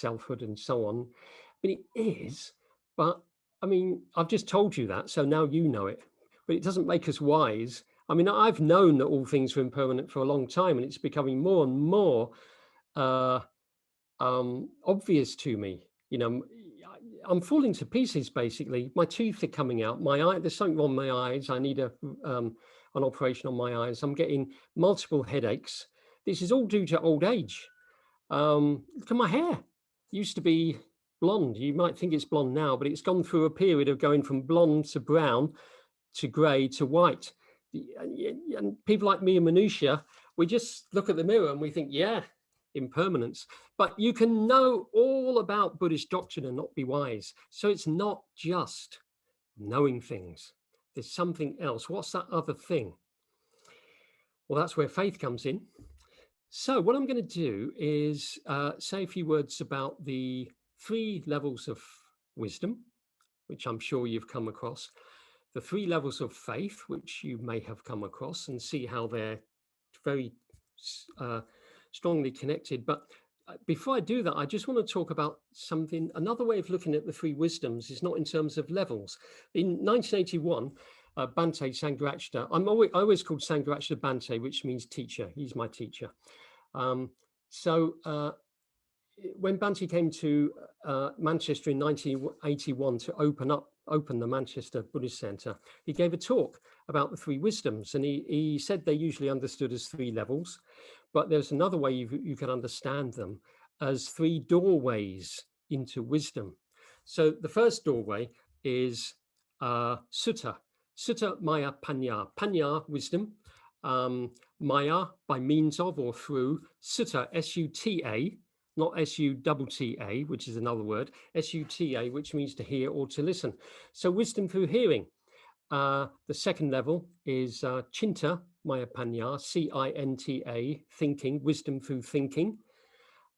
selfhood and so on. I mean, it is, but I mean, I've just told you that, so now you know it, but it doesn't make us wise. I mean, I've known that all things are impermanent for a long time, and it's becoming more and more obvious to me. You know, I'm falling to pieces, basically. My teeth are coming out. There's something wrong with my eyes. I need an operation on my eyes. I'm getting multiple headaches. This is all due to old age. Look at my hair. Used to be blonde. You might think it's blonde now, but it's gone through a period of going from blonde to brown to grey to white. And people like me and Minutia, we just look at the mirror and we think, yeah, impermanence. But you can know all about Buddhist doctrine and not be wise. So it's not just knowing things. There's something else. What's that other thing? Well, that's where faith comes in. So what I'm going to do is say a few words about the 3 levels of wisdom, which I'm sure you've come across, the 3 levels of faith, which you may have come across, and see how they're very strongly connected. But before I do that, I just want to talk about something. Another way of looking at the 3 wisdoms is not in terms of levels. In 1981, Bhante Sangharakshita, I always called Sangharakshita Bhante, which means teacher. He's my teacher. When Bhante came to Manchester in 1981 to open the Manchester Buddhistcenter, he gave a talk about the 3 wisdoms, and he said they usually understood as 3 levels, but there's another way you can understand them as 3 doorways into wisdom. So the first doorway is sutta. Sutta, maya, panya. Panya, wisdom. Maya, by means of or through. Sutta, S-U-T-A, not S-U-T-T-A, which is another word. S-U-T-A, which means to hear or to listen. So wisdom through hearing. The second level is chinta, maya, panya, C-I-N-T-A, thinking, wisdom through thinking.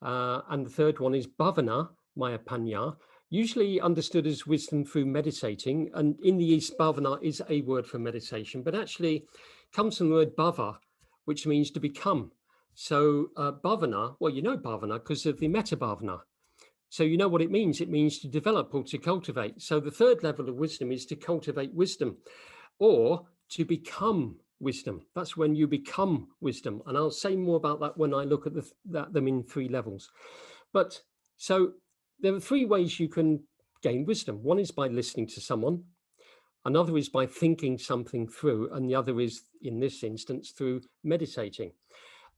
And the third one is bhavana, maya, panya, usually understood as wisdom through meditating. And in the East, bhavana is a word for meditation, but actually comes from the word bhava, which means to become. So bhavana, well, you know bhavana because of the metta bhavana. So you know what it means. It means to develop or to cultivate. So the third level of wisdom is to cultivate wisdom or to become wisdom. That's when you become wisdom. And I'll say more about that when I look at them in 3 levels. But so there are 3 ways you can gain wisdom. One is by listening to someone. Another is by thinking something through. And the other is, in this instance, through meditating.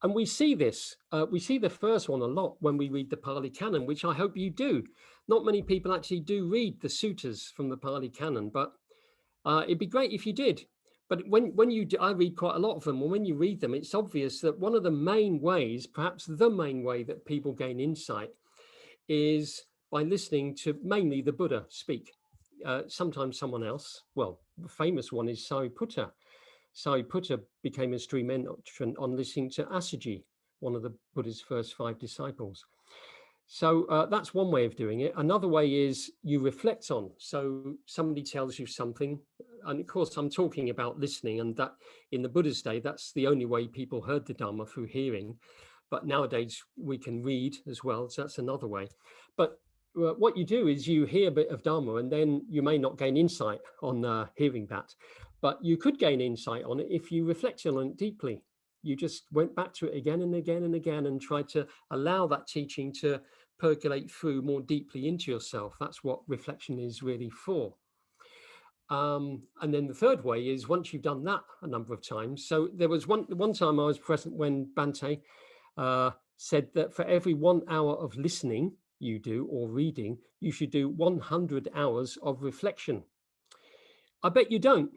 And we see this, we see the first one a lot when we read the Pali Canon, which I hope you do. Not many people actually do read the suttas from the Pali Canon, but it'd be great if you did. But when you do, I read quite a lot of them, and when you read them, it's obvious that one of the main ways, perhaps the main way that people gain insight is by listening to mainly the Buddha speak. Sometimes someone else, well, the famous one is Sariputta. Sariputta became a stream entrant on listening to Assaji, one of the Buddha's first 5 disciples. So that's one way of doing it. Another way is you reflect on. So somebody tells you something, and of course I'm talking about listening, and that in the Buddha's day, that's the only way people heard the Dharma, through hearing. But nowadays we can read as well, so that's another way. But what you do is you hear a bit of Dharma, and then you may not gain insight on hearing that. But you could gain insight on it if you reflected on it deeply. You just went back to it again and again and again and tried to allow that teaching to percolate through more deeply into yourself. That's what reflection is really for. And then the third way is once you've done that a number of times. So there was one time I was present when Bhante said that for every 1 hour of listening you do or reading, you should do 100 hours of reflection. I bet you don't.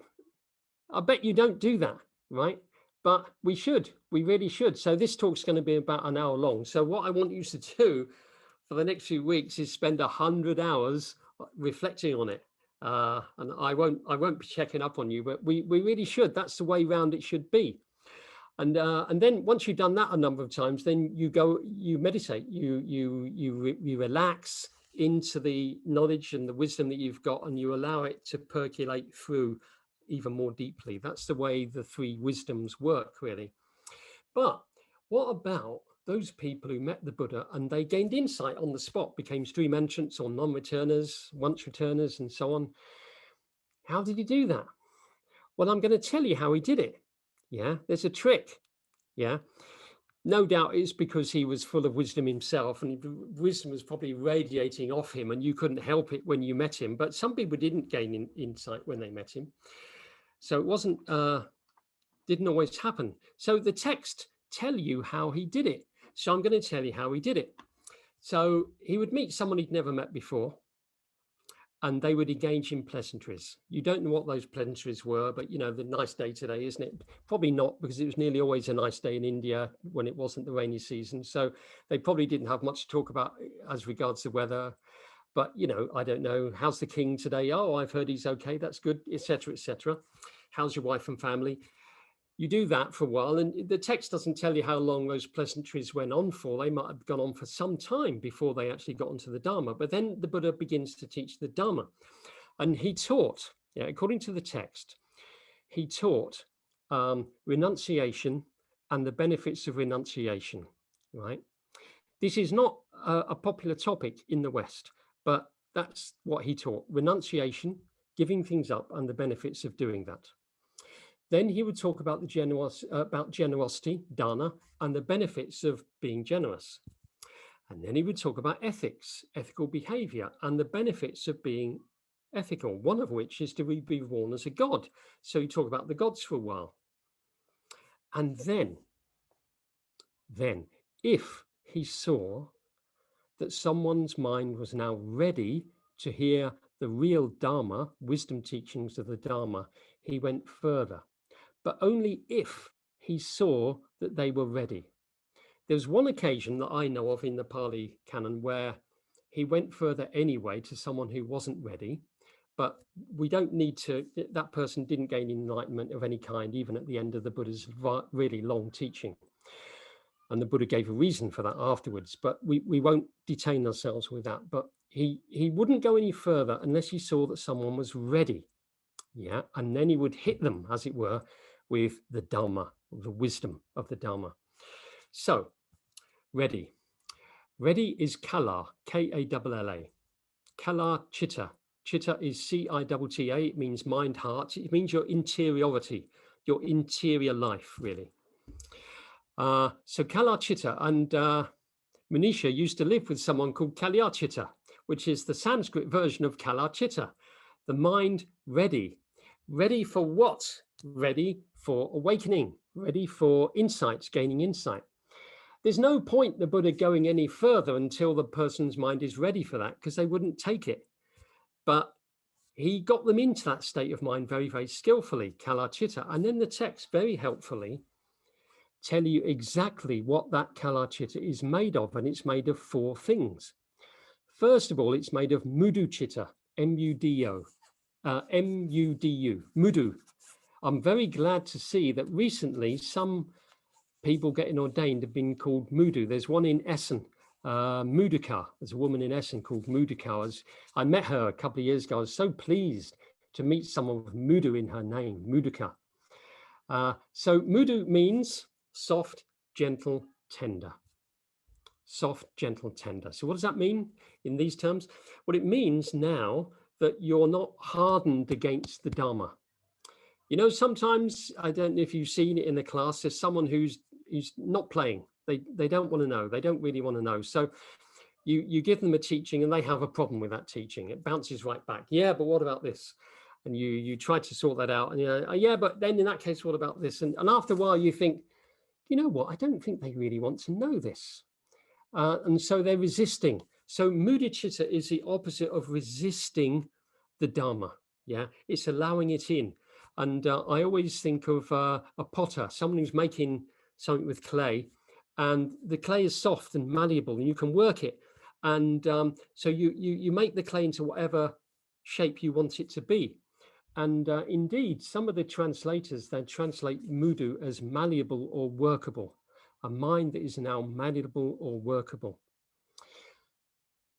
I bet you don't do that, right? But we should, we really should. So this talk's going to be about an hour long. So what I want you to do for the next few weeks is spend 100 hours reflecting on it. And I won't be checking up on you, but we really should. That's the way round it should be. And then once you've done that a number of times, then you meditate, you relax into the knowledge and the wisdom that you've got, and you allow it to percolate through even more deeply. That's the way the 3 wisdoms work, really. But what about those people who met the Buddha and they gained insight on the spot, became stream entrants or non-returners, once returners, and so on. How did he do that? Well, I'm going to tell you how he did it. Yeah, there's a trick. Yeah. No doubt it's because he was full of wisdom himself, and wisdom was probably radiating off him, and you couldn't help it when you met him. But some people didn't gain insight when they met him. So it wasn't, didn't always happen. So the text tell you how he did it. So I'm going to tell you how he did it. So he would meet someone he'd never met before, and they would engage in pleasantries. You don't know what those pleasantries were, but, you know, the nice day today, isn't it? Probably not, because it was nearly always a nice day in India when it wasn't the rainy season. So they probably didn't have much to talk about as regards the weather. But, you know, I don't know, how's the king today? Oh, I've heard he's okay, that's good, etc., etc. How's your wife and family? You do that for a while, and the text doesn't tell you how long those pleasantries went on for. They might have gone on for some time before they actually got onto the Dharma. But then the Buddha begins to teach the Dharma. And he taught, according to the text, he taught renunciation and the benefits of renunciation, right? This is not a popular topic in the West, but that's what he taught: renunciation, giving things up, and the benefits of doing that. Then he would talk about generosity, dana, and the benefits of being generous. And then he would talk about ethics, ethical behavior, and the benefits of being ethical, one of which is to be reborn as a god. So he talked about the gods for a while. And then, if he saw that someone's mind was now ready to hear the real Dharma, wisdom teachings of the Dharma, he went further. But only if he saw that they were ready. There's one occasion that I know of in the Pali canon where he went further anyway to someone who wasn't ready, but we don't need to, that person didn't gain enlightenment of any kind, even at the end of the Buddha's really long teaching. And the Buddha gave a reason for that afterwards, but we won't detain ourselves with that. But he wouldn't go any further unless he saw that someone was ready. Yeah, and then he would hit them, as it were, with the Dharma, the wisdom of the Dharma. So, ready. Ready is kala, K-A-L-L-A. Kala chitta. Chitta is C-I-T-T-A. It means mind, heart. It means your interiority, your interior life, really. So kala chitta, and Manisha used to live with someone called Kalya chitta, which is the Sanskrit version of kala chitta. The mind ready. Ready for what? Ready for awakening, ready for insights, gaining insight. There's no point the Buddha going any further until the person's mind is ready for that, because they wouldn't take it. But he got them into that state of mind very, very skillfully, kala chitta. And then the text very helpfully tell you exactly what that kala chitta is made of, and it's made of 4 things. First of all, it's made of mudu chitta, M-U-D-U, mudu. I'm very glad to see that recently some people getting ordained have been called mudu. There's one in Essen, Mudika. There's a woman in Essen called Mudika. I met her a couple of years ago. I was so pleased to meet someone with mudu in her name, Mudika. So mudu means soft, gentle, tender. Soft, gentle, tender. So what does that mean in these terms? Well, it means now that you're not hardened against the Dharma. You know, sometimes, I don't know if you've seen it in the class, there's someone who's not playing. They don't want to know. They don't really want to know. So you give them a teaching and they have a problem with that teaching. It bounces right back. Yeah, but what about this? And you try to sort that out. And yeah, but then in that case, what about this? And after a while, you think, you know what? I don't think they really want to know this. And so they're resisting. So mudicitta is the opposite of resisting the Dharma. Yeah, it's allowing it in. And I always think of a potter, someone who's making something with clay, and the clay is soft and malleable, and you can work it. And so you make the clay into whatever shape you want it to be. And indeed, some of the translators, they translate mudu as malleable or workable, a mind that is now malleable or workable.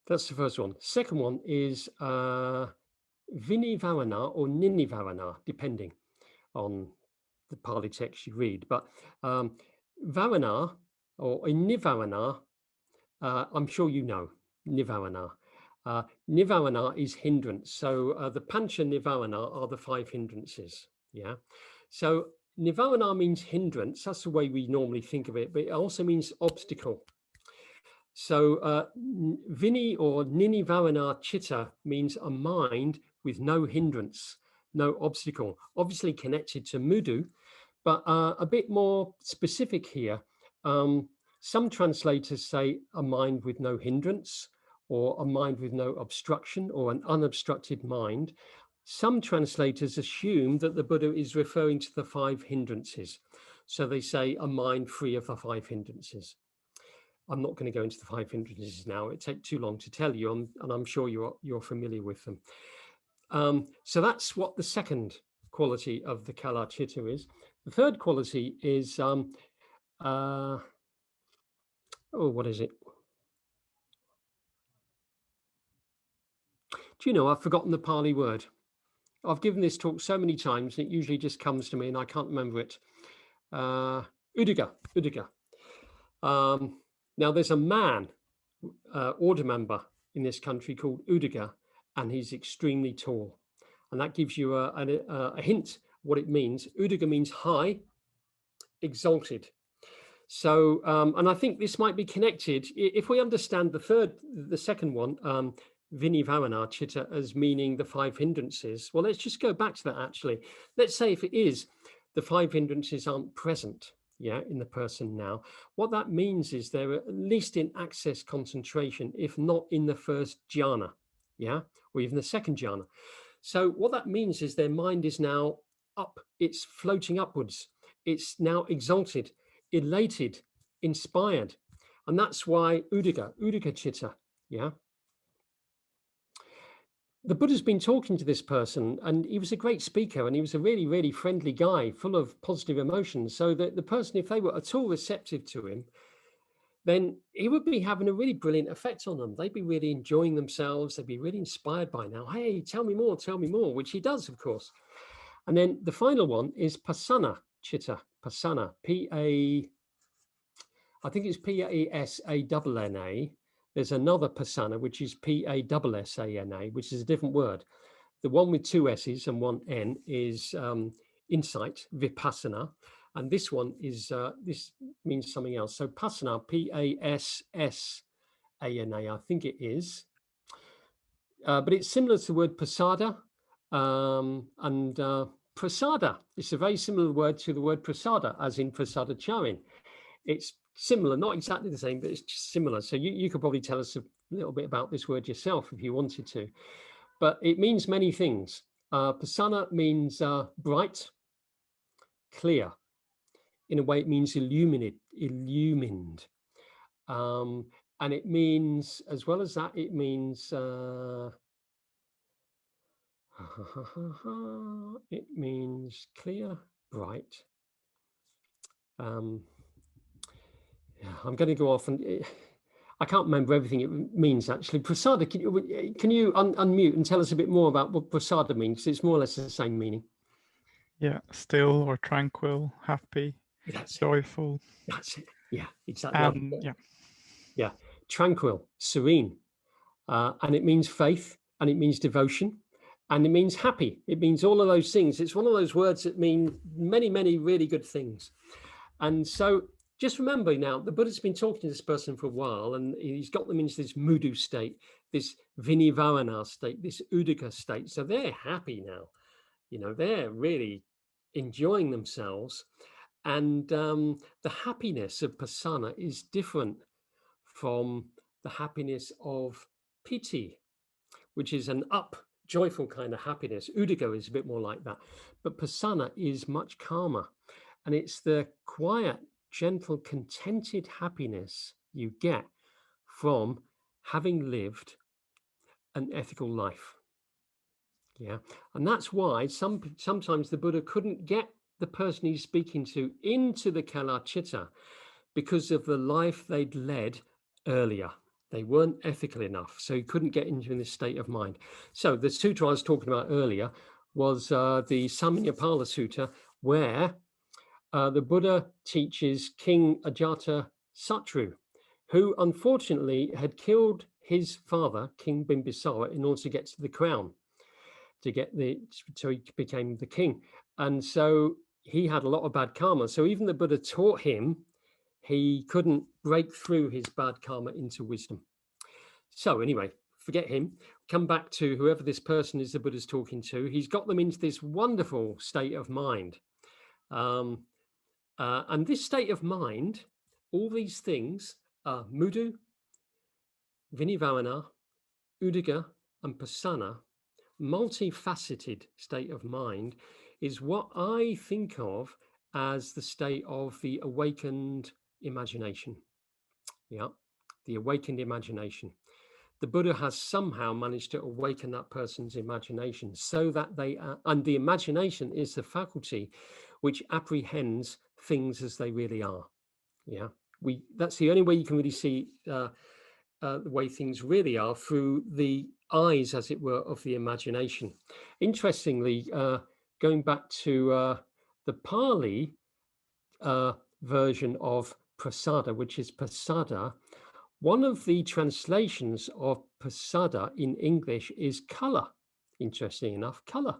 That's the first one. Second one is Vinivarana or Ninivarana, depending on the Pali text you read. But Varana or in Nivarana, I'm sure you know Nivarana. Nivarana is hindrance. So the Pancha Nivarana are the 5 hindrances. Yeah. So Nivarana means hindrance. That's the way we normally think of it, but it also means obstacle. So Vini or Ninivarana Chitta means a mind with no hindrance, no obstacle, obviously connected to Mudu, but a bit more specific here. Some translators say a mind with no hindrance, or a mind with no obstruction, or an unobstructed mind. Some translators assume that the Buddha is referring to the 5 hindrances. So they say a mind free of the 5 hindrances. I'm not going to go into the 5 hindrances now. It'd take too long to tell you, and I'm sure you're familiar with them. So that's what the second quality of the Kala Chitta is. The third quality is, what is it? Do you know, I've forgotten the Pali word. I've given this talk so many times, and it usually just comes to me, and I can't remember it. Uddhagga. Now, there's a man, order member in this country called Uddhagga, and he's extremely tall. And that gives you a hint what it means. Uddhagga means high, exalted. So, and I think this might be connected. If we understand the second one, Vinivarana Chitta, as meaning the 5 hindrances, well, let's just go back to that actually. Let's say if it is, the 5 hindrances aren't present, in the person now. What that means is they're at least in access concentration, if not in the first jhana, or even the second jhana. So what that means is their mind is now up, it's floating upwards, it's now exalted, elated, inspired. And that's why Uddhagga Chitta, The Buddha's been talking to this person, and he was a great speaker, and he was a really, really friendly guy, full of positive emotions. So that the person, if they were at all receptive to him, then he would be having a really brilliant effect on them. They'd be really enjoying themselves. They'd be really inspired by now. Hey, tell me more, which he does, of course. And then the final one is Pasana Chitta. Pasana, I think it's P-A-S-A-N-N-A. There's another Pasana, which is P-A-S-S-A-N-A, which is a different word. The one with 2 S's and 1 N is insight, vipassana. And this one is, this means something else. So Pasana, P-A-S-S-A-N-A, I think it is. But it's similar to the word pasada. And prasada, it's a very similar word to the word prasada, as in prasada charin. It's similar, not exactly the same, but it's just similar. So you could probably tell us a little bit about this word yourself if you wanted to. But it means many things. Pasana means bright, clear. In a way, it means illumined. And it means, as well as that, it means it means clear, bright. I'm going to go off and I can't remember everything it means actually. Prasada, can you unmute and tell us a bit more about what prasada means? It's more or less the same meaning. Yeah, still or tranquil, happy, joyful. That's it. Yeah, exactly. Yeah, tranquil, serene, and it means faith, and it means devotion, and it means happy. It means all of those things. It's one of those words that mean many, many really good things. And so just remember now, the Buddha's been talking to this person for a while, and he's got them into this mudu state, this vinivarana state, this uddhagga state. So they're happy now. They're really enjoying themselves. And the happiness of pasana is different from the happiness of piti, which is an up, joyful kind of happiness. Uddhagga is a bit more like that. But pasana is much calmer. And it's the quiet, gentle, contented happiness you get from having lived an ethical life. And that's why sometimes the Buddha couldn't get the person he's speaking to into the Kala Chitta because of the life they'd led earlier. They weren't ethical enough, so he couldn't get into this state of mind. So the sutra I was talking about earlier was the Samanyapala Sutta, where the Buddha teaches King Ajata Satru, who unfortunately had killed his father, King Bimbisara, in order to get to the crown, so he became the king. And so he had a lot of bad karma. So even the Buddha taught him, he couldn't break through his bad karma into wisdom. So anyway, forget him. Come back to whoever this person is the Buddha's talking to. He's got them into this wonderful state of mind. And this state of mind, all these things are mudu, vinivana, uddhagga, and pasana, multifaceted state of mind, is what I think of as the state of the awakened imagination. Yeah, the awakened imagination. The Buddha has somehow managed to awaken that person's imagination so that they are, and the imagination is the faculty which apprehends things as they really are. Yeah, that's the only way you can really see the way things really are, through the eyes, as it were, of the imagination. Interestingly, going back to the Pali version of prasada, which is pasada, one of the translations of pasada in English is color. Interesting enough, color.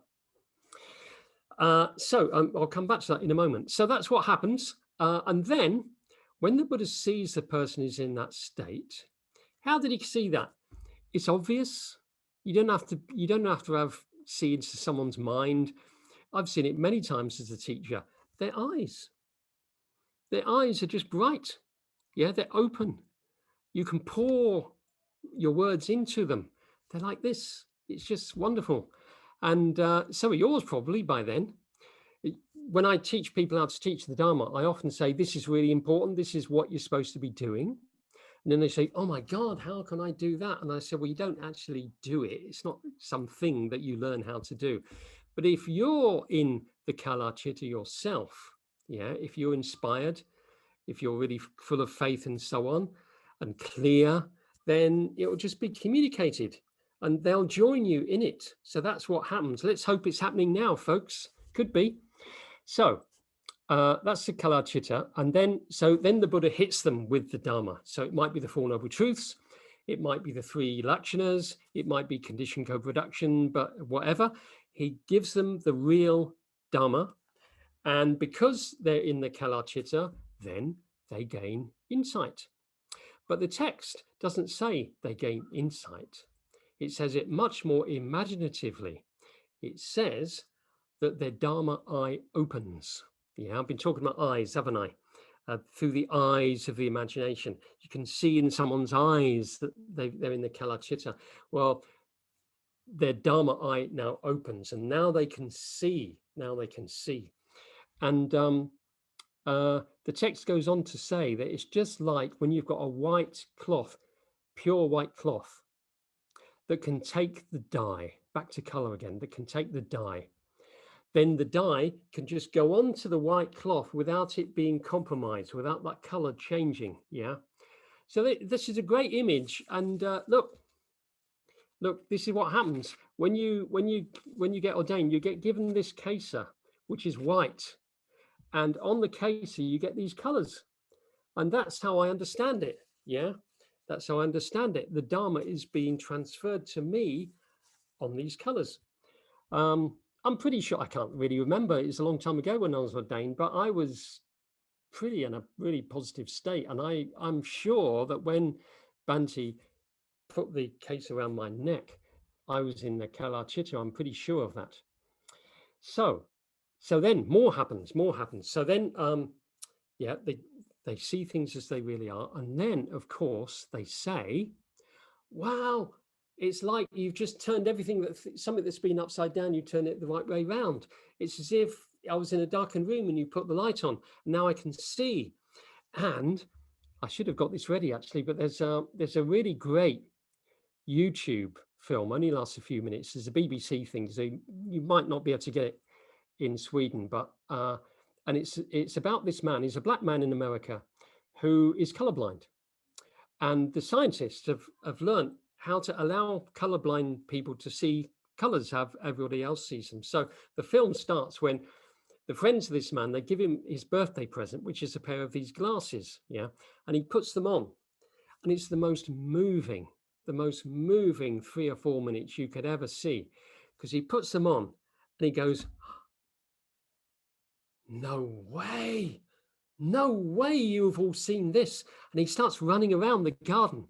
So I'll come back to that in a moment. So that's what happens. And then when the Buddha sees the person is in that state, how did he see that? It's obvious. You don't have to see into someone's mind. I've seen it many times as a teacher. Their eyes are just bright. Yeah, they're open. You can pour your words into them. They're like this. It's just wonderful. And so are yours probably by then. When I teach people how to teach the Dharma, I often say, this is really important. This is what you're supposed to be doing. And then they say, oh my God, how can I do that? And I say, well, you don't actually do it. It's not something that you learn how to do. But if you're in the Kala Chitta yourself, yeah, if you're inspired, if you're really full of faith and so on, and clear, then it will just be communicated and they'll join you in it. So that's what happens. Let's hope it's happening now, folks. Could be. So that's the Kala Chitta. And then the Buddha hits them with the Dharma. So it might be the Four Noble Truths. It might be the three lakshanas. It might be conditioned co-production, but whatever. He gives them the real Dharma. And because they're in the Kala Chitta, then they gain insight. But the text doesn't say they gain insight. It says it much more imaginatively. It says that their Dharma eye opens. Yeah, I've been talking about eyes, haven't I? Through the eyes of the imagination. You can see in someone's eyes that they're in the Kala Chitta. Well, their Dharma eye now opens and now they can see. And the text goes on to say that it's just like when you've got a white cloth, pure white cloth, that can take the dye, back to color again, that can take the dye. Then the dye can just go onto the white cloth without it being compromised, without that color changing. Yeah. So this is a great image. And look, this is what happens when you get ordained. You get given this kesa, which is white, and on the kesa you get these colors, and that's how I understand it. Yeah, that's how I understand it. The Dharma is being transferred to me on these colors. I'm pretty sure, I can't really remember, it's a long time ago when I was ordained, but I was pretty in a really positive state. And I'm sure that when Bhante put the case around my neck, I was in the Kala Chitta. I'm pretty sure of that. So then more happens. So then, yeah, they see things as they really are. And then, of course, they say, wow, it's like you've just turned everything, something that's been upside down, you turn it the right way round. It's as if I was in a darkened room and you put the light on. Now I can see. And I should have got this ready actually, but there's a really great YouTube film, only lasts a few minutes. There's a BBC thing, so you might not be able to get it in Sweden, but and it's about this man. He's a black man in America who is colorblind. And the scientists have learned how to allow colorblind people to see colors how everybody else sees them. So the film starts when the friends of this man, they give him his birthday present, which is a pair of these glasses. Yeah. And he puts them on. And it's the most moving 3 or 4 minutes you could ever see, because he puts them on and he goes, no way you've all seen this. And he starts running around the garden.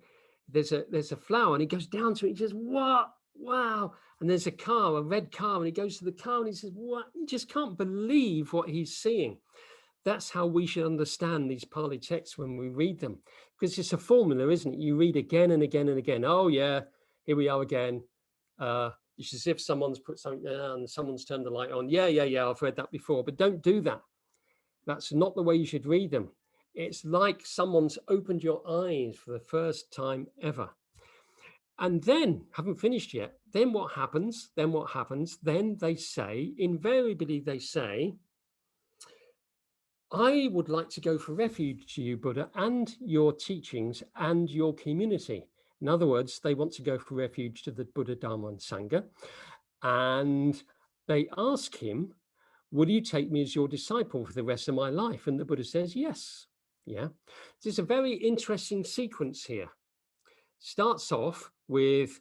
There's a flower, and he goes down to it. He says, what? Wow. And there's a car, a red car, and he goes to the car and he says, what? He just can't believe what he's seeing. That's how we should understand these Pali texts when we read them, because it's a formula, isn't it? You read again and again and again. Oh yeah, here we are again. It's as if someone's put something down and someone's turned the light on. Yeah, I've read that before, but don't do that. That's not the way you should read them. It's like someone's opened your eyes for the first time ever. And then, haven't finished yet, then what happens? Then they say, invariably they say, I would like to go for refuge to you, Buddha, and your teachings and your community. In other words, they want to go for refuge to the Buddha, Dharma, and Sangha. And they ask him, will you take me as your disciple for the rest of my life? And the Buddha says, yes. Yeah. There's a very interesting sequence here. Starts off with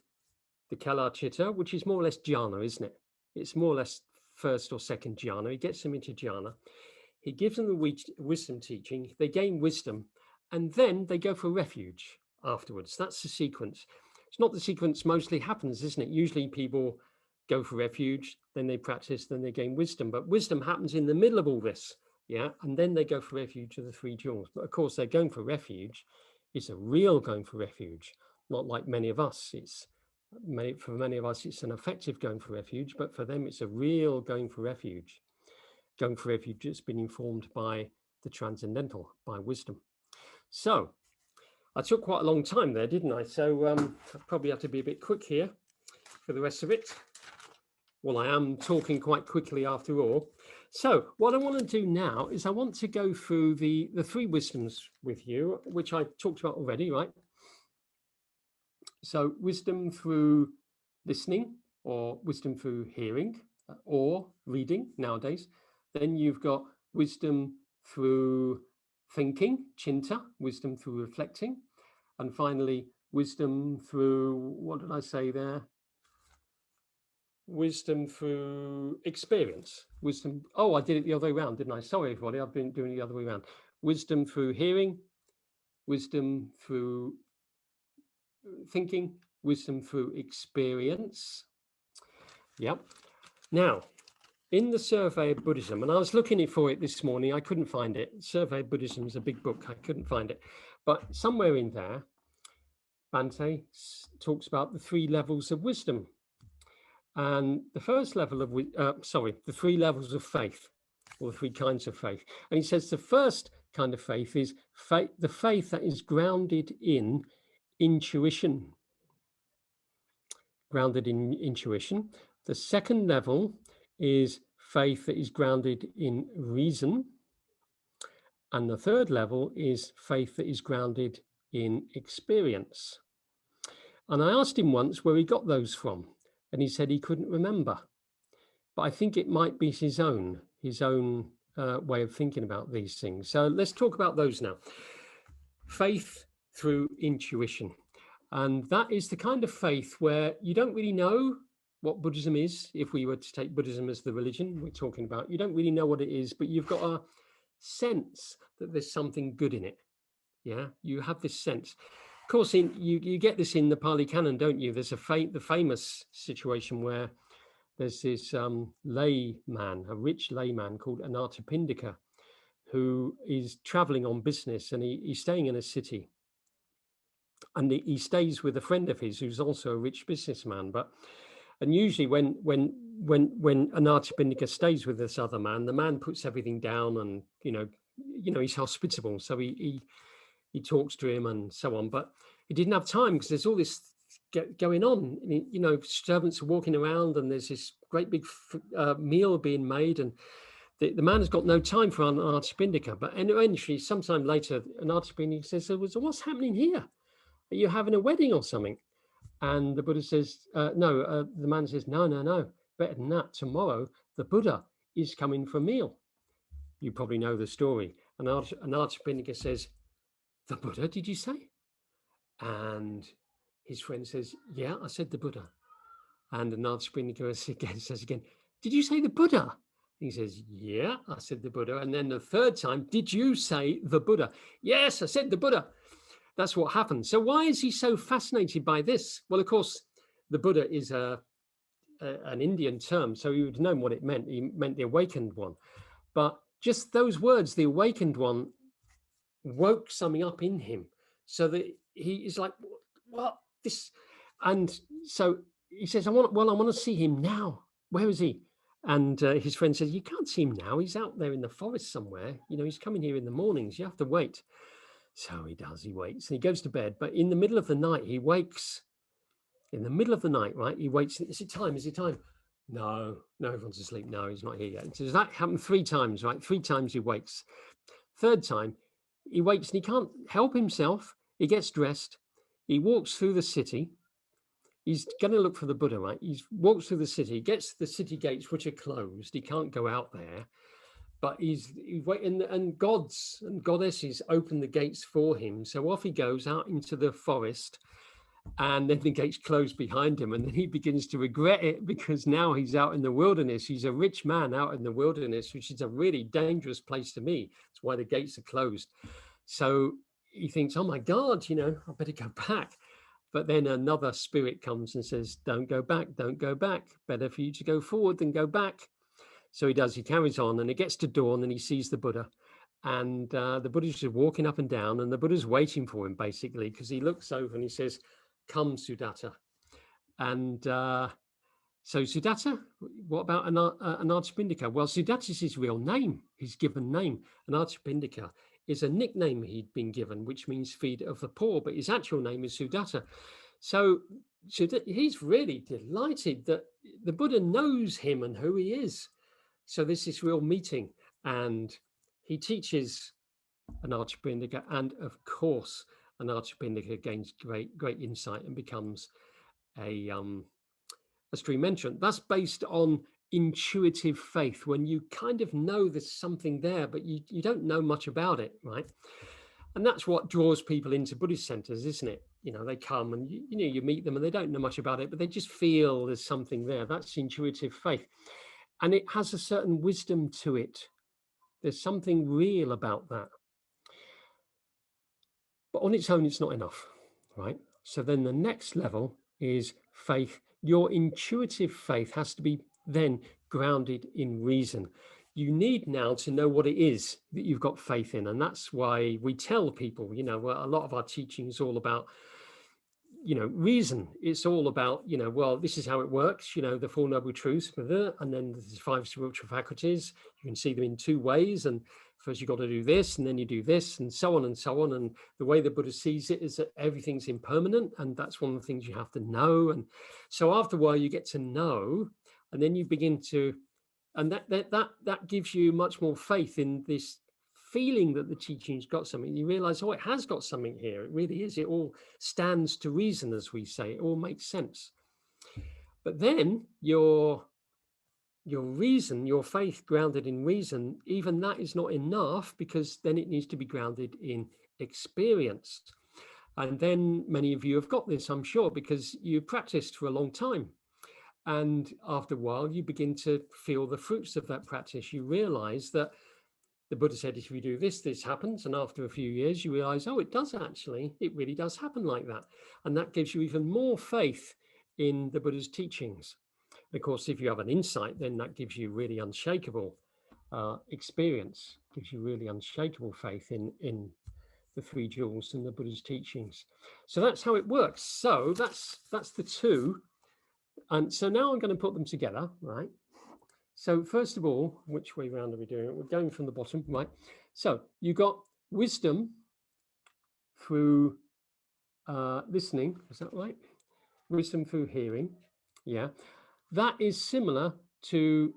the Kala-chitta, which is more or less jhana, isn't it? It's more or less first or second jhana. He gets them into jhana. He gives them the wisdom teaching. They gain wisdom, and then they go for refuge afterwards. That's the sequence. It's not the sequence mostly happens, isn't it? Usually people go for refuge, then they practice, then they gain wisdom. But wisdom happens in the middle of all this, yeah? And then they go for refuge of the 3 jewels. But of course, they're going for refuge. It's a real going for refuge, not like many of us. For many of us, it's an effective going for refuge, but for them, it's a real going for refuge. Going for refuge that's been informed by the transcendental, by wisdom. So I took quite a long time there, didn't I? So I probably have to be a bit quick here for the rest of it. Well, I am talking quite quickly after all. So what I want to do now is I want to go through the 3 wisdoms with you, which I talked about already, right? So wisdom through listening, or wisdom through hearing, or reading nowadays. Then you've got wisdom through thinking, chinta, wisdom through reflecting. And finally, wisdom through, what did I say there? Wisdom through experience. Wisdom, oh, I did it the other way around, didn't I? Sorry, everybody, I've been doing it the other way around. Wisdom through hearing, wisdom through thinking, wisdom through experience. Yep. Now, in the Survey of Buddhism, and I was looking for it this morning, I couldn't find it. Survey of Buddhism is a big book, I couldn't find it. But somewhere in there, Bhante talks about the 3 levels of wisdom. And the first level of, the 3 levels of faith, or the 3 kinds of faith. And he says the first kind of faith is the faith that is grounded in intuition. Grounded in intuition. The second level is faith that is grounded in reason. And the third level is faith that is grounded in experience. And I asked him once where he got those from, and he said he couldn't remember. But I think it might be his own way of thinking about these things. So let's talk about those now. Faith through intuition. And that is the kind of faith where you don't really know what Buddhism is. If we were to take Buddhism as the religion we're talking about, you don't really know what it is, but you've got a sense that there's something good in it. Yeah, you have this sense. Of course, you get this in the Pali Canon, don't you? There's the famous situation where there's this layman, a rich layman called Anathapindika, who is traveling on business, and he's staying in a city. And he stays with a friend of his who's also a rich businessman. And usually when Anathapindika stays with this other man, the man puts everything down, and he's hospitable, so he talks to him and so on. But he didn't have time because there's all this going on. Servants are walking around, and there's this great big meal being made, and the man has got no time for Anathapindika. But eventually, sometime later, Anathapindika says, "So what's happening here? Are you having a wedding or something?" And the Buddha says, no. The man says, no. Better than that. Tomorrow, the Buddha is coming for a meal. You probably know the story. And Anathapindika says, "The Buddha, did you say?" And his friend says, "Yeah, I said the Buddha." And Anathapindika says again, "Did you say the Buddha?" He says, "Yeah, I said the Buddha." And then the third time, "Did you say the Buddha?" "Yes, I said the Buddha." That's what happened. So why is he so fascinated by this? Well, of course, the Buddha is an Indian term, so he would have known what it meant. He meant the awakened one. But just those words, the awakened one, woke something up in him, so that he is like, "What this?" And so he says, I want to see him now. Where is he?" And his friend says, "You can't see him now. He's out there in the forest somewhere. You know, he's coming here in the mornings. You have to wait." So he does. He waits and he goes to bed. But in the middle of the night, he wakes. In the middle of the night, right? He waits. Is it time? Is it time? No, everyone's asleep. No, he's not here yet. So does that happen 3 times, right? 3 times he wakes. Third time, he wakes and he can't help himself. He gets dressed. He walks through the city. He's going to look for the Buddha, right? He walks through the city, gets to the city gates, which are closed. He can't go out there. But he's waiting, and gods and goddesses open the gates for him. So off he goes out into the forest, and then the gates close behind him. And then he begins to regret it, because now he's out in the wilderness. He's a rich man out in the wilderness, which is a really dangerous place to be. That's why the gates are closed. So he thinks, "Oh my God, you know, I better go back." But then another spirit comes and says, "Don't go back, don't go back. Better for you to go forward than go back." So he does, he carries on, and it gets to dawn and he sees the Buddha. And the Buddha's just walking up and down, and the Buddha's waiting for him, basically, because he looks over and he says, "Come, Sudatta." And so Sudatta, what about Anathapindika? Well, Sudatta is his real name, his given name. Anathapindika is a nickname he'd been given, which means feeder of the poor, but his actual name is Sudatta. So he's really delighted that the Buddha knows him and who he is. So there's this real meeting, and he teaches Anathapindika, and of course, Anathapindika gains great insight and becomes a stream entrant. That's based on intuitive faith, when you kind of know there's something there, but you don't know much about it, right? And that's what draws people into Buddhist centers, isn't it? You know, they come and you meet them and they don't know much about it, but they just feel there's something there. That's intuitive faith. And it has a certain wisdom to it. There's something real about that. But on its own, it's not enough, right? So then the next level is faith. Your intuitive faith has to be then grounded in reason. You need now to know what it is that you've got faith in. And that's why we tell people, you know, a lot of our teaching is all about, you know, reason. It's all about, you know, well, this is how it works, you know, the Four Noble Truths, and then there's 5 spiritual faculties. You can see them in 2 ways. And first you've got to do this, and then you do this, and so on and so on. And the way the Buddha sees it is that everything's impermanent, and that's one of the things you have to know. And so after a while you get to know, and then you begin to, and that gives you much more faith in this feeling that the teaching's got something. You realize, oh, it has got something here. It really is. It all stands to reason, as we say. It all makes sense. But then your reason, your faith grounded in reason, even that is not enough, because then it needs to be grounded in experience. And then many of you have got this, I'm sure, because you practiced for a long time. And after a while, you begin to feel the fruits of that practice. You realize that the Buddha said, if you do this, this happens. And after a few years, you realize, oh, it does actually. It really does happen like that. And that gives you even more faith in the Buddha's teachings. And of course, if you have an insight, then that gives you really unshakable experience, gives you really unshakable faith in the 3 jewels and the Buddha's teachings. So that's how it works. So that's the 2. And so now I'm going to put them together, right? So first of all, which way round are we doing it? We're going from the bottom, right? So you got wisdom through listening, is that right? Wisdom through hearing, yeah. That is similar to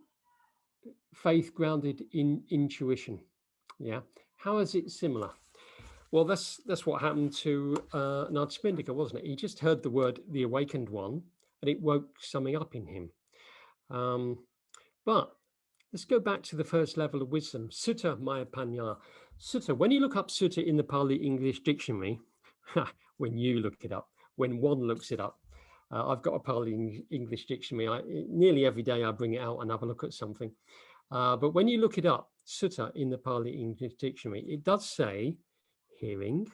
faith grounded in intuition, yeah. How is it similar? Well, that's what happened to Anathapindika, wasn't it? He just heard the word, the awakened one, and it woke something up in him. But let's go back to the first level of wisdom. Sutta Maya Panya. Sutta, when you look up sutta in the Pali English dictionary, when you look it up, when one looks it up, I've got a Pali English dictionary. Nearly every day I bring it out and have a look at something. But when you look it up, sutta in the Pali English dictionary, it does say hearing,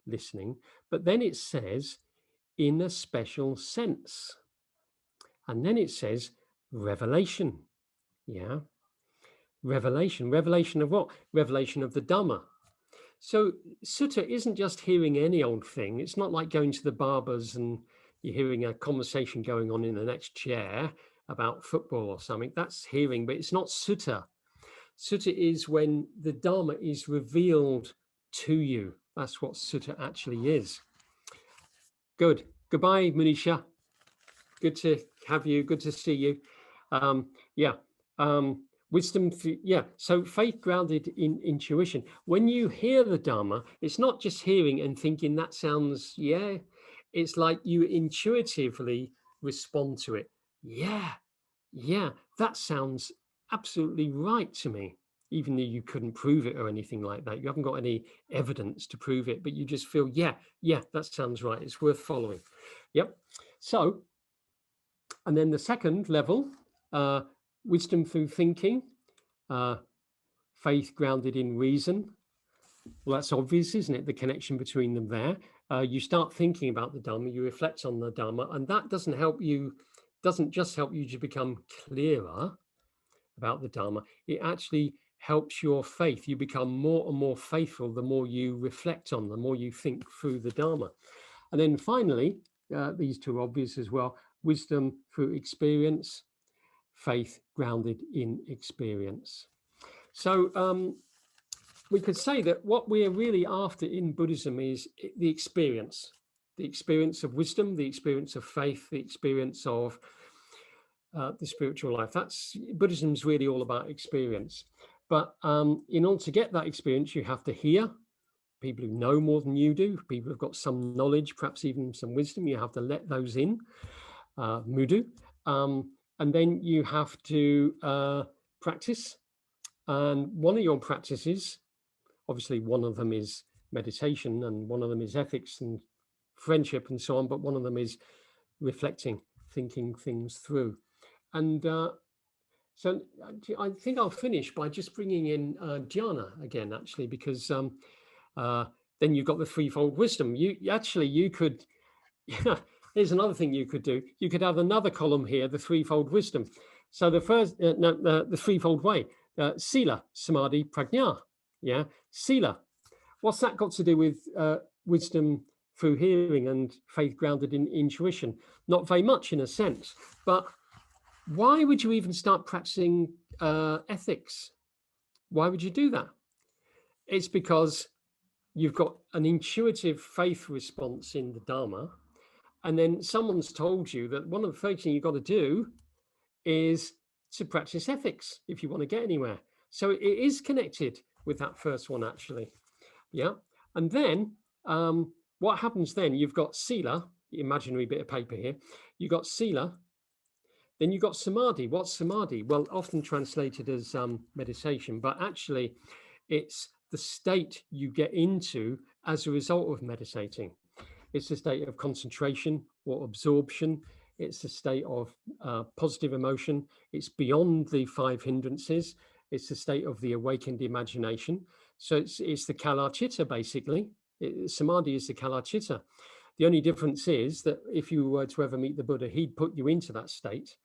listening, but then it says in a special sense. And then it says revelation. Yeah. Revelation. Revelation of what? Revelation of the Dhamma. So sutta isn't just hearing any old thing. It's not like going to the barber's and you're hearing a conversation going on in the next chair about football or something. That's hearing, but it's not sutta. Sutta is when the Dharma is revealed to you. That's what sutta actually is. Good. Goodbye, Manisha. Good to have you. Good to see you. Wisdom, so faith grounded in intuition. When you hear the Dharma, it's not just hearing and thinking that sounds, it's like you intuitively respond to it. Yeah, that sounds absolutely right to me, even though you couldn't prove it or anything like that. You haven't got any evidence to prove it, but you just feel, yeah, that sounds right. It's worth following. Yep. So, and then the second level, wisdom through thinking, faith grounded in reason. Well, that's obvious, isn't it? The connection between them there. You start thinking about the Dharma, you reflect on the Dharma, and that doesn't just help you to become clearer about the Dharma. It actually helps your faith. You become more and more faithful the more you reflect on, the more you think through the Dharma. And then finally, these two are obvious as well, wisdom through experience, faith grounded in experience. So we could say that what we're really after in Buddhism is the experience of wisdom, the experience of faith, the experience of the spiritual life. That's Buddhism's really all about experience. But in order to get that experience, you have to hear people who know more than you do, people who've got some knowledge, perhaps even some wisdom. You have to let those in, mudu. And then you have to practice. And one of your practices, obviously one of them is meditation and one of them is ethics and friendship and so on, but one of them is reflecting, thinking things through. And so I think I'll finish by just bringing in dhyana again, actually, because then you've got the threefold wisdom. You could, here's another thing you could do. You could have another column here, the threefold wisdom. So the first, the threefold way, sila, samadhi, prajna. Yeah, sila. What's that got to do with wisdom through hearing and faith grounded in intuition? Not very much in a sense, but why would you even start practicing ethics? Why would you do that? It's because you've got an intuitive faith response in the Dharma, and then someone's told you that one of the first things you've got to do is to practice ethics if you want to get anywhere. So it is connected with that first one, actually. Yeah. And then what happens then? You've got sila, imaginary bit of paper here. You've got sila. Then you've got samadhi. What's samadhi? Well, often translated as meditation, but actually it's the state you get into as a result of meditating. It's a state of concentration or absorption. It's a state of positive emotion. It's beyond the five hindrances. It's a state of the awakened imagination. So it's the kala-chitta, basically. Samadhi is the kala-chitta. The only difference is that if you were to ever meet the Buddha, he'd put you into that state,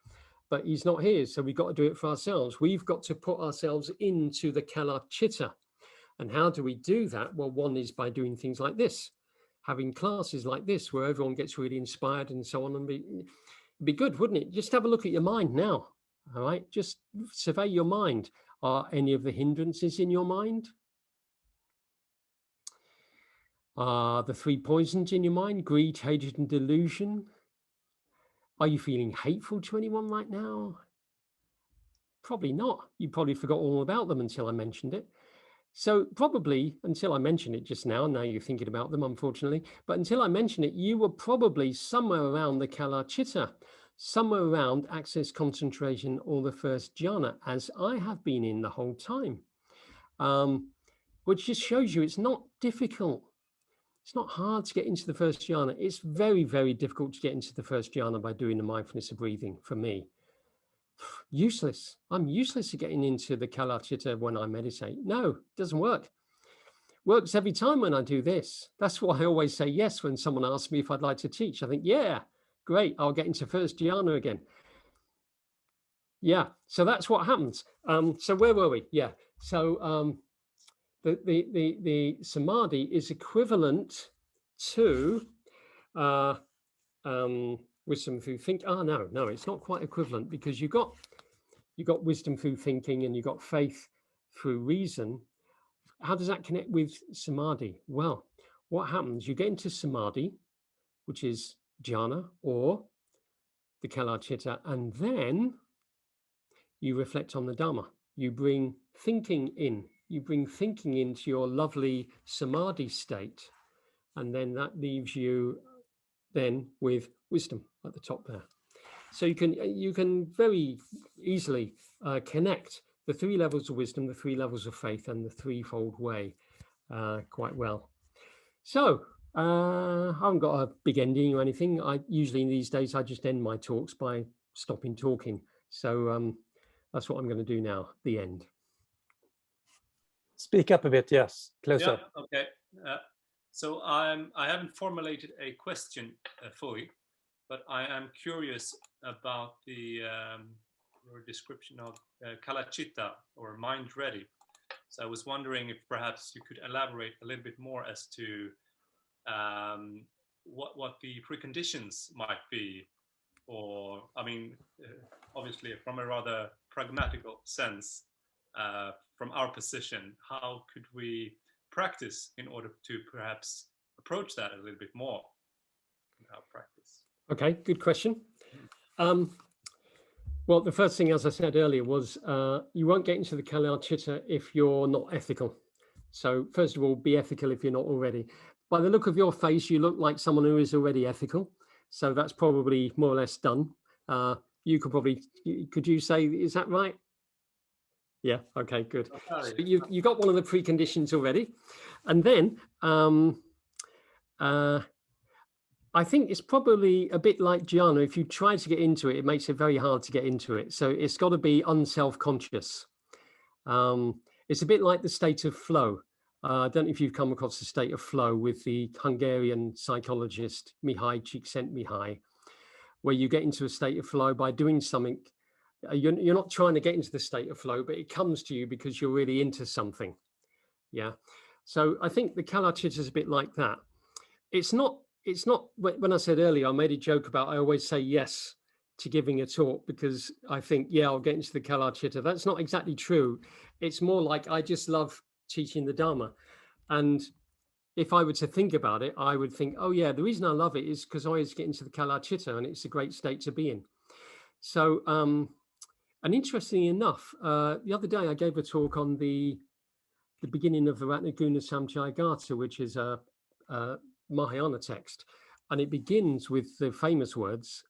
but he's not here. So we've got to do it for ourselves. We've got to put ourselves into the kala-chitta. And how do we do that? Well, one is by doing things like this, having classes like this, where everyone gets really inspired and so on. And it'd be good, wouldn't it? Just have a look at your mind now. All right. Just survey your mind. Are any of the hindrances in your mind? Are the three poisons in your mind? Greed, hatred, and delusion. Are you feeling hateful to anyone right now? Probably not. You probably forgot all about them until I mentioned it. So probably until I mentioned it just now you're thinking about them, unfortunately, but until I mentioned it, you were probably somewhere around the kala-chitta. somewhere around access, concentration, or the first jhana, as I have been in the whole time. Which just shows you it's not difficult. It's not hard to get into the first jhana. It's very, very difficult to get into the first jhana by doing the mindfulness of breathing for me. Useless. I'm useless at getting into the kala chitta when I meditate. No, it doesn't work. Works every time when I do this. That's why I always say yes when someone asks me if I'd like to teach. I think, yeah, great. I'll get into first jhana again. Yeah, so that's what happens. So where were we? Yeah, so the samadhi is equivalent to wisdom through think. No, it's not quite equivalent, because you got wisdom through thinking and you got faith through reason. How does that connect with samadhi? Well, what happens? You get into samadhi, which is jhana or the kala chitta, and then you reflect on the Dhamma. You bring thinking in. You bring thinking into your lovely samadhi state, and then that leaves you then with wisdom at the top there. So you can very easily connect the 3 levels of wisdom, the 3 levels of faith, and the threefold way quite well. So I haven't got a big ending or anything. I usually these days I just end my talks by stopping talking. So that's what I'm going to do now. The end. Speak up a bit. Yes, close up. Okay. So I haven't formulated a question fully, but I am curious about your description of kalachitta, or mind ready. So I was wondering if perhaps you could elaborate a little bit more as to what the preconditions might be, or I mean, obviously from a rather pragmatical sense, from our position, how could we practice in order to perhaps approach that a little bit more in our practice? Okay, good question. Well, the first thing, as I said earlier, was you won't get into the kalachitta if you're not ethical. So first of all, be ethical if you're not already. By the look of your face, you look like someone who is already ethical. So that's probably more or less done. You could probably, could you say, is that right? Yeah, okay, good. So you got one of the preconditions already. And then I think it's probably a bit like jhana. If you try to get into it, it makes it very hard to get into it. So it's got to be unself-conscious. It's a bit like the state of flow. I don't know if you've come across the state of flow with the Hungarian psychologist Mihaly Csikszentmihalyi, where you get into a state of flow by doing something. You're not trying to get into the state of flow, but it comes to you because you're really into something. Yeah. So I think the kalachitta is a bit like that. It's not, when I said earlier, I made a joke about, I always say yes to giving a talk because I think, yeah, I'll get into the kalachitta. That's not exactly true. It's more like I just love teaching the Dharma. And if I were to think about it, I would think, oh yeah, the reason I love it is because I always get into the kalachitta and it's a great state to be in. So, and interestingly enough, the other day I gave a talk on the beginning of the Ratnaguna Samjayagata, which is a Mahayana text, and it begins with the famous words,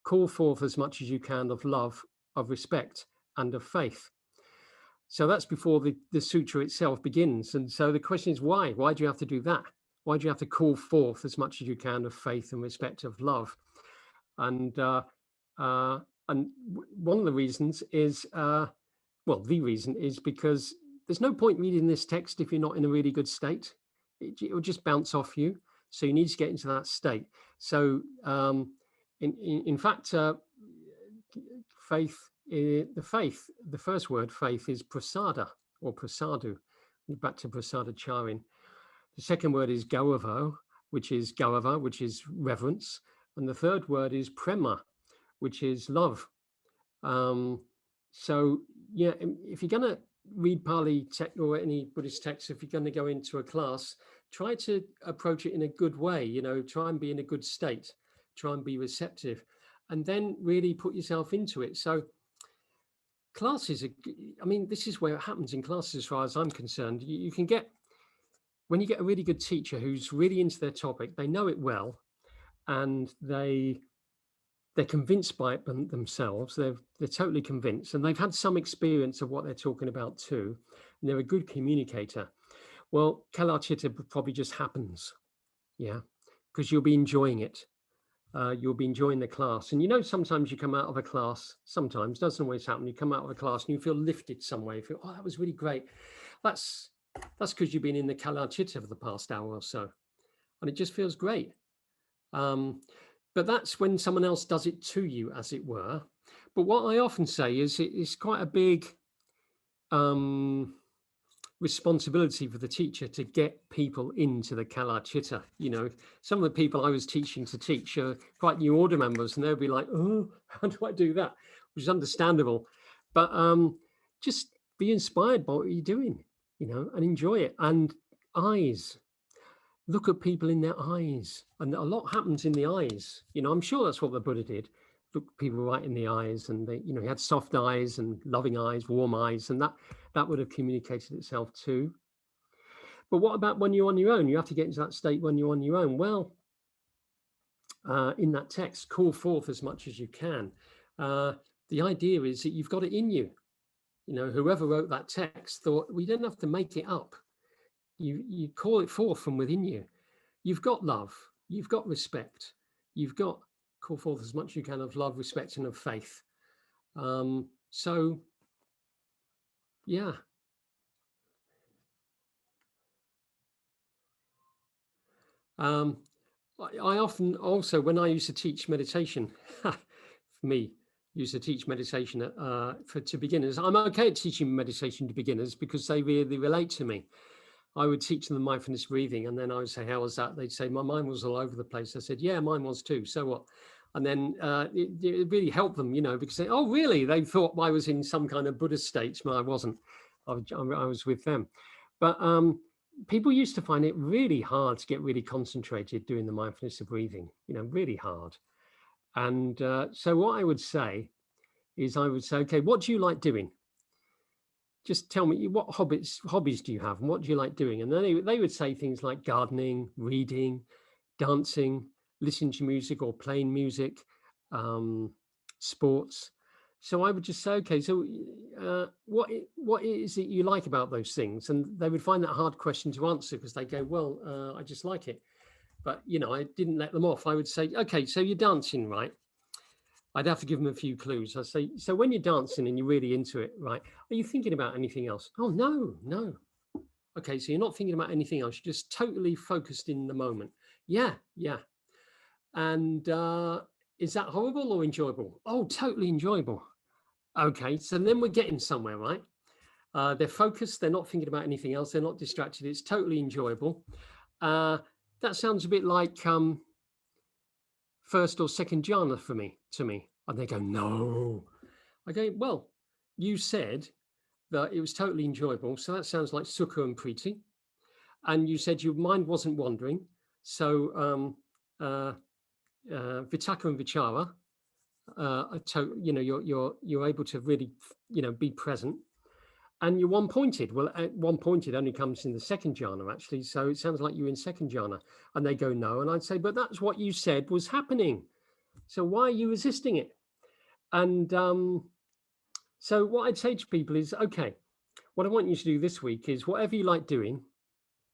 call forth as much as you can of love, of respect, and of faith. So that's before the sutra itself begins. And so the question is, why? Why do you have to do that? Why do you have to call forth as much as you can of faith and respect, of love? And one of the reasons is, well, the reason is because there's no point reading this text if you're not in a really good state. It will just bounce off you. So you need to get into that state. So in fact, faith, the first word, faith, is prasada or prasadu. Back to prasadacharin. The second word is gaurava, which is reverence. And the third word is prema, which is love. So yeah, if you're going to read Pali text or any Buddhist text, if you're going to go into a class, try to approach it in a good way, you know, try and be in a good state, try and be receptive, and then really put yourself into it. So classes, I mean, this is where it happens in classes as far as I'm concerned. You can get, when you get a really good teacher who's really into their topic, they know it well, and they they're convinced by it themselves. They're totally convinced, and they've had some experience of what they're talking about too, and they're a good communicator. Well, Kala-chitta probably just happens, yeah, because you'll be enjoying it. You'll be enjoying the class. And you know, sometimes you come out of a class, sometimes, doesn't always happen, you come out of a class and you feel lifted some way. You feel, oh, that was really great. That's because you've been in the Kala-chitta for the past hour or so. And it just feels great. But that's when someone else does it to you, as it were. But what I often say is it's quite a big responsibility for the teacher to get people into the Kala-chitta. You know, some of the people I was teaching to teach are quite new order members, and they'll be like, oh, how do I do that? Which is understandable. But just be inspired by what you're doing, you know, and enjoy it. And eyes. Look at people in their eyes, and a lot happens in the eyes. You know, I'm sure that's what the Buddha did. Look people right in the eyes, and they, you know, he had soft eyes and loving eyes, warm eyes, and that would have communicated itself too. But what about when you're on your own? You have to get into that state when you're on your own. Well, in that text, call forth as much as you can. The idea is that you've got it in you. You know, whoever wrote that text thought we don't have to make it up. You call it forth from within you. You've got love, you've got respect, you've got call forth as much as you can of love, respect, and of faith. So, yeah. I often also, when I used to teach meditation, for me, used to teach meditation to beginners. I'm okay at teaching meditation to beginners because they really relate to me. I would teach them the mindfulness breathing, and then I would say, how was that? They'd say, my mind was all over the place. I said, yeah, mine was too. So what? And then it really helped them, you know, because they, oh, really? They thought I was in some kind of Buddhist state. But I wasn't. I was with them. But people used to find it really hard to get really concentrated doing the mindfulness of breathing, you know, really hard. And so what I would say is I would say, okay, what do you like doing? Just tell me, what hobbies do you have, and what do you like doing? And then they would say things like gardening, reading, dancing, listening to music or playing music, sports. So I would just say, okay, so what is it you like about those things? And they would find that a hard question to answer because they go, well, I just like it. But, you know, I didn't let them off. I would say, okay, so you're dancing, right? I'd have to give them a few clues. I'd say, so when you're dancing and you're really into it, right, are you thinking about anything else? Oh, no. Okay, so you're not thinking about anything else. You're just totally focused in the moment. Yeah. And is that horrible or enjoyable? Oh, totally enjoyable. Okay, so then we're getting somewhere, right? They're focused. They're not thinking about anything else. They're not distracted. It's totally enjoyable. That sounds a bit like first or second jhana to me. And they go, no. I go, well, you said that it was totally enjoyable. So that sounds like sukha and priti. And you said your mind wasn't wandering. So vitaka and vichara, you know, you're able to really, you know, be present. And you're one-pointed. Well, one-pointed only comes in the second jhana, actually. So it sounds like you're in second jhana. And they go, no. And I'd say, but that's what you said was happening. So why are you resisting it? And so what I'd say to people is, okay, what I want you to do this week is whatever you like doing,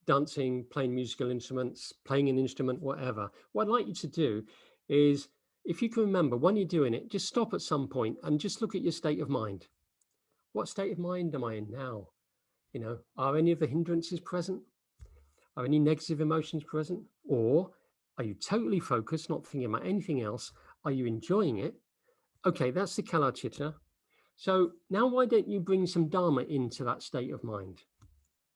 dancing, playing musical instruments, playing an instrument, whatever. What I'd like you to do is, if you can remember when you're doing it, just stop at some point and just look at your state of mind. What state of mind am I in now? You know, are any of the hindrances present? Are any negative emotions present? Or are you totally focused, not thinking about anything else? Are you enjoying it? Okay, that's the Kala-chitta. So now why don't you bring some Dharma into that state of mind?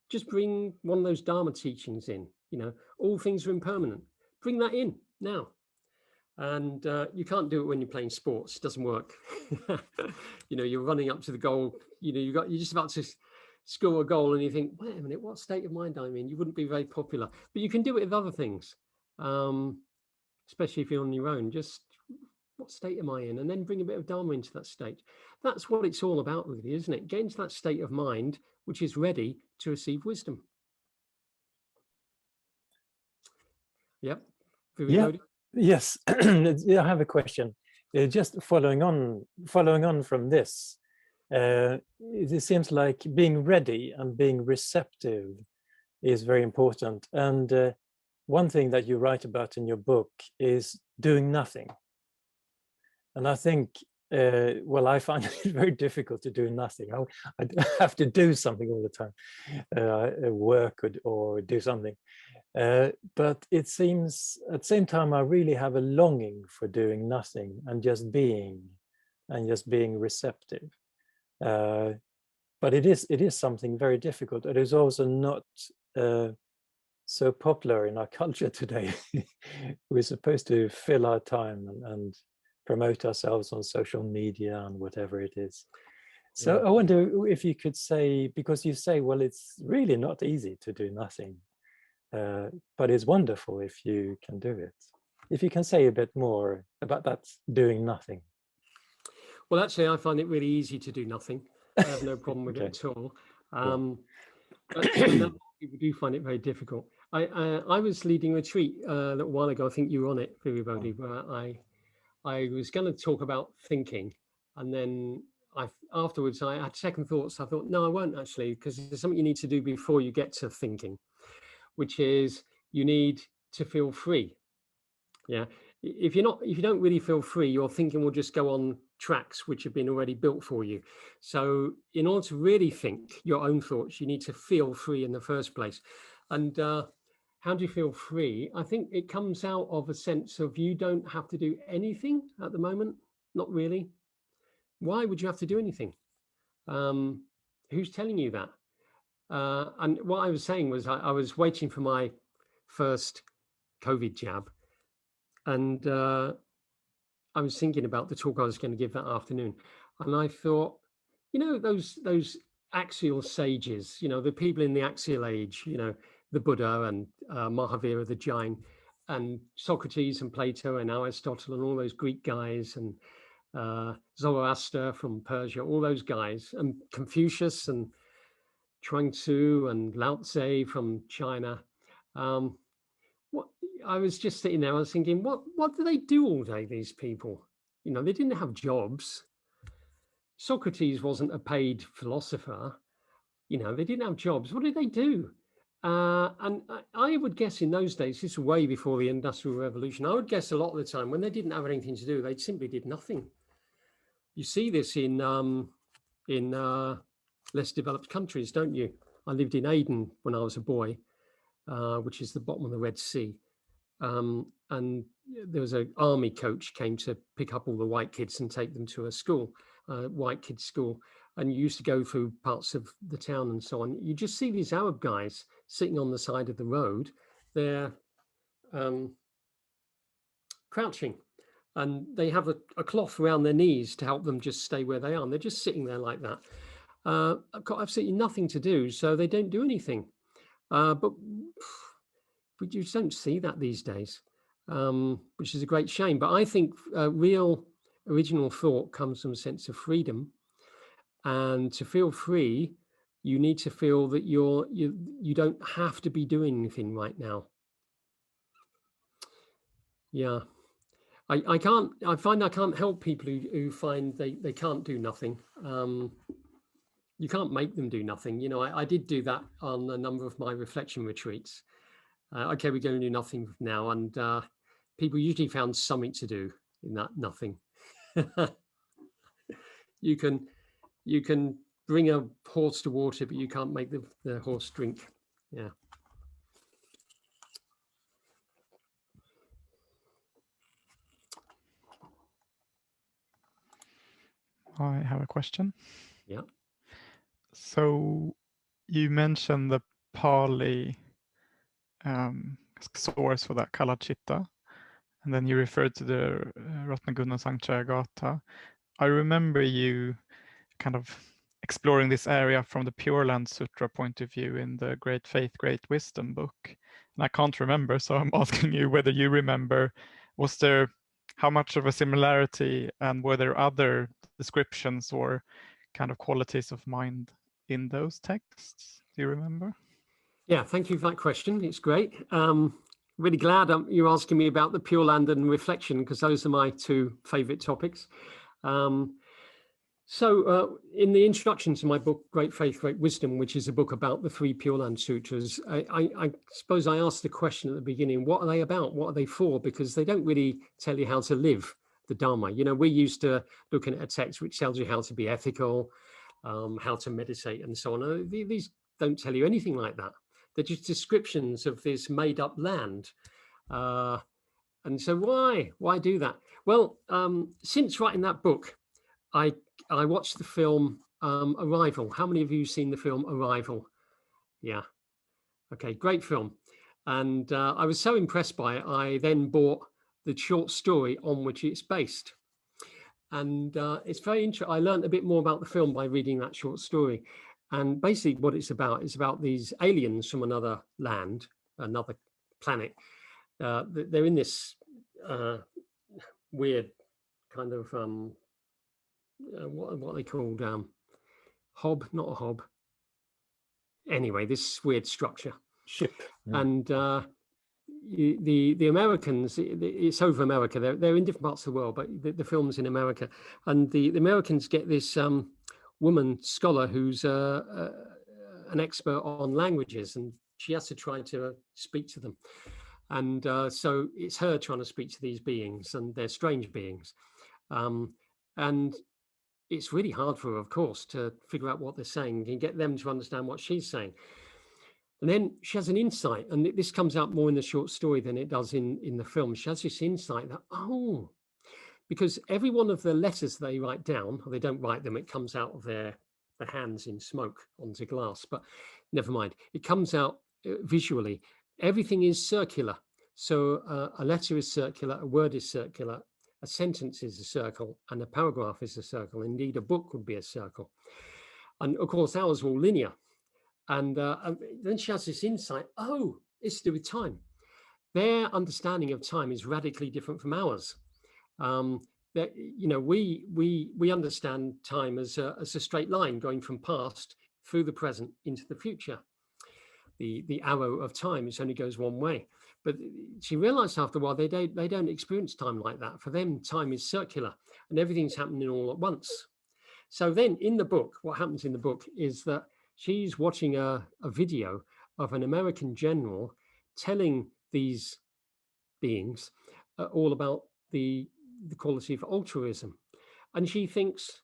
Just bring one of those Dharma teachings in, you know, all things are impermanent. Bring that in now. And you can't do it when you're playing sports. It doesn't work. You know, you're running up to the goal, you know, you're just about to score a goal and you think, wait a minute, what state of mind I'm in? You wouldn't be very popular. But you can do it with other things, especially if you're on your own. Just what state am I in? And then bring a bit of Dharma into that state. That's what it's all about, really, isn't it? Get into that state of mind which is ready to receive wisdom. Yep. Yeah. Yes. Yeah, I have a question. just following on from this, it seems like being ready and being receptive is very important. And one thing that you write about in your book is doing nothing. And I think, well, I find it very difficult to do nothing. I have to do something all the time, work or do something. But it seems at the same time I really have a longing for doing nothing and just being receptive. But it is something very difficult. It is also not so popular in our culture today. We're supposed to fill our time and promote ourselves on social media and whatever it is. So I wonder if you could say, because you say, well, it's really not easy to do nothing, but it's wonderful if you can do it. If you can say a bit more about that doing nothing. Well, actually, I find it really easy to do nothing. I have no problem with it at all. But people do find it very difficult. I was leading a retreat a little while ago. I think you were on it, everybody, where I was going to talk about thinking, and then afterwards I had second thoughts. I thought, no, I won't actually, because there's something you need to do before you get to thinking, which is you need to feel free. Yeah. If you don't really feel free, your thinking will just go on tracks which have been already built for you. So in order to really think your own thoughts, you need to feel free in the first place. And how do you feel free? I think it comes out of a sense of you don't have to do anything at the moment. Not really. Why would you have to do anything? Who's telling you that? And what I was saying was I was waiting for my first COVID jab. And I was thinking about the talk I was going to give that afternoon. And I thought, those axial sages, the people in the axial age, the Buddha and Mahavira the Jain, and Socrates and Plato and Aristotle and all those Greek guys, and Zoroaster from Persia, all those guys, and Confucius and Chuang Tzu and Lao Tse from China. I was just sitting there, I was thinking, what do they do all day, these people? They didn't have jobs. Socrates wasn't a paid philosopher. They didn't have jobs. What did they do? And I would guess in those days, this is way before the Industrial Revolution, I would guess a lot of the time when they didn't have anything to do, they simply did nothing. You see this in less developed countries, don't you? I lived in Aden when I was a boy, which is the bottom of the Red Sea. And there was an army coach came to pick up all the white kids and take them to a school, white kids school. And you used to go through parts of the town and so on. You just see these Arab guys sitting on the side of the road. They're crouching, and they have a cloth around their knees to help them just stay where they are. And they're just sitting there like that. Got absolutely nothing to do, so they don't do anything. But you don't see that these days, which is a great shame. But I think real original thought comes from a sense of freedom. And to feel free, you need to feel that you don't have to be doing anything right now. Yeah. I find I can't help people who find they can't do nothing. You can't make them do nothing. I did do that on a number of my reflection retreats. Okay, we're going to do nothing now. And people usually found something to do in that nothing. You can bring a horse to water, but you can't make the horse drink. Yeah. I have a question. Yeah. So you mentioned the Pali source for that Kalachitta, and then you referred to the Ratnaguna Sankhya. I remember you kind of exploring this area from the Pure Land Sutra point of view in the Great Faith, Great Wisdom book. And I can't remember, so I'm asking you whether you remember, how much of a similarity, and were there other descriptions or kind of qualities of mind in those texts? Do you remember? Yeah, thank you for that question. It's great. Really glad you're asking me about the Pure Land and reflection, because those are my two favorite topics. So in the introduction to my book, Great Faith, Great Wisdom, which is a book about the three Pure Land Sutras, I suppose I asked the question at the beginning, what are they about? What are they for? Because they don't really tell you how to live the Dharma. You know, we're used to looking at a text which tells you how to be ethical, how to meditate and so on. These don't tell you anything like that. They're just descriptions of this made up land. And so why do that? Well, since writing that book, I watched the film Arrival. How many of you seen the film Arrival? Yeah. Okay, great film. And I was so impressed by it, I then bought the short story on which it's based. And it's very interesting. I learned a bit more about the film by reading that short story. And basically what it's about is about these aliens from another land, another planet. They're in this weird kind of, what are they called? Hob, not a hob. Anyway, this weird structure. Ship. And the Americans, it's over America. They're in different parts of the world, but the film's in America. And the Americans get this woman scholar who's an expert on languages, and she has to try to speak to them. And so it's her trying to speak to these beings, and they're strange beings. And it's really hard for her, of course, to figure out what they're saying and get them to understand what she's saying. And then she has an insight, and this comes out more in the short story than it does in the film. She has this insight that, because every one of the letters they write down, or they don't write them, it comes out of their hands in smoke onto glass, but never mind. It comes out visually. Everything is circular. So a letter is circular, a word is circular, a sentence is a circle, and a paragraph is a circle. Indeed, a book would be a circle. And of course, ours are all linear. And then she has this insight, it's to do with time. Their understanding of time is radically different from ours. That, you know, we understand time as a straight line going from past through the present into the future. The arrow of time, it only goes one way. But she realized after a while they don't experience time like that. For them, time is circular and everything's happening all at once. So then in the book, what happens in the book is that she's watching a video of an American general telling these beings all about the quality of altruism. And she thinks,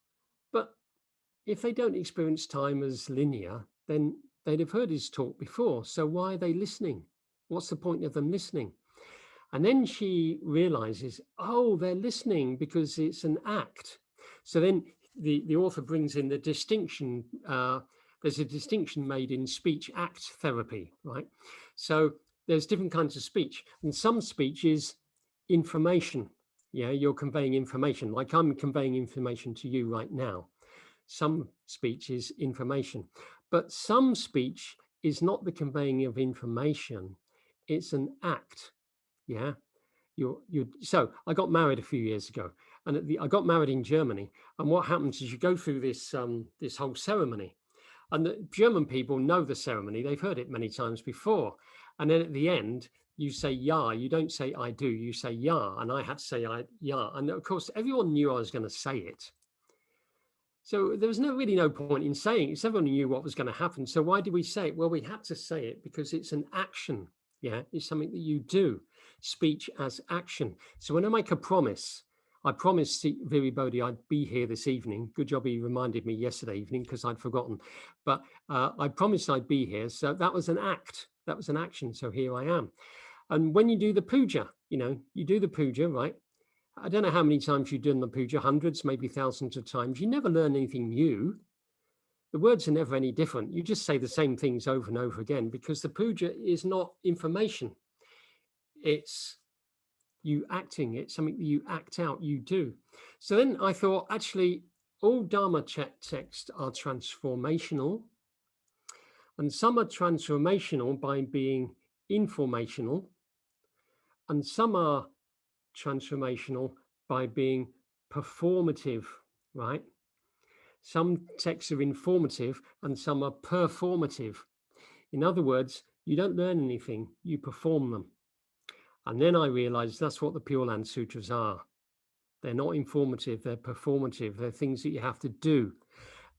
but if they don't experience time as linear, then they'd have heard his talk before. So why are they listening? What's the point of them listening? And then she realizes, they're listening because it's an act. So then the author brings in the distinction. There's a distinction made in speech act therapy, right? So there's different kinds of speech, and some speech is information. Yeah, you're conveying information, like I'm conveying information to you right now. Some speech is information, but some speech is not the conveying of information. It's an act. Yeah. So I got married a few years ago, and I got married in Germany. And what happens is you go through this whole ceremony, and the German people know the ceremony. They've heard it many times before. And then at the end, you say ja. You don't say I do. You say ja. And I had to say ja. And of course, everyone knew I was going to say it. So there was really no point in saying it. Everyone knew what was going to happen. So why did we say it? Well, we had to say it because it's an action. Yeah, it's something that you do. Speech as action. So when I make a promise, I promised Viri Bodhi I'd be here this evening. Good job he reminded me yesterday evening because I'd forgotten. But I promised I'd be here. So that was an act. That was an action. So here I am. And when you do the puja, you do the puja, right? I don't know how many times you've done the puja, hundreds, maybe thousands of times. You never learn anything new. The words are never any different. You just say the same things over and over again because the puja is not information. It's you acting. It's something that you act out, you do. So then I thought, actually, all Dharma texts are transformational. And some are transformational by being informational. And some are transformational by being performative, right? Some texts are informative and some are performative. In other words, you don't learn anything, you perform them. And then I realized that's what the Pure Land Sutras are. They're not informative, they're performative, they're things that you have to do.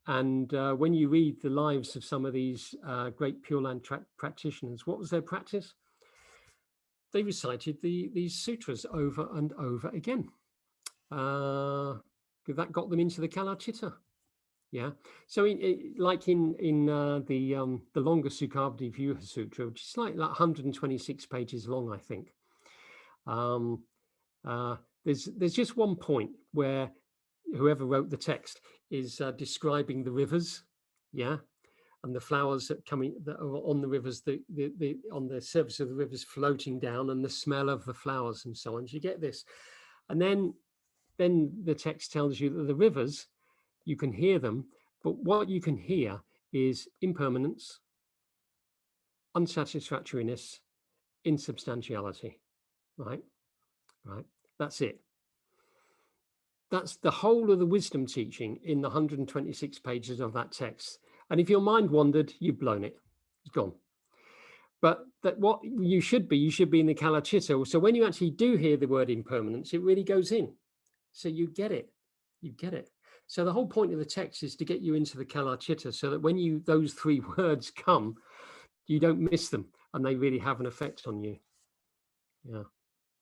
And when you read the lives of some of these great Pure Land practitioners, what was their practice? They recited these sutras over and over again. That got them into the Kalachitta. Yeah. So like in the longer Sukhavati Vyuha Sutra, which is like 126 pages long, I think. There's just one point where whoever wrote the text is describing the rivers, yeah, and the flowers that are on the rivers, on the surface of the rivers floating down, and the smell of the flowers and so on. So you get this, and then the text tells you that the rivers, you can hear them, but what you can hear is impermanence, unsatisfactoriness, insubstantiality, right? Right. That's it. That's the whole of the wisdom teaching in the 126 pages of that text. And if your mind wandered, you've blown it. It's gone. But that what you should be in the Kalachitta. So when you actually do hear the word impermanence, it really goes in. So you get it. You get it. So the whole point of the text is to get you into the Kalachitta so that when those three words come, you don't miss them and they really have an effect on you. Yeah.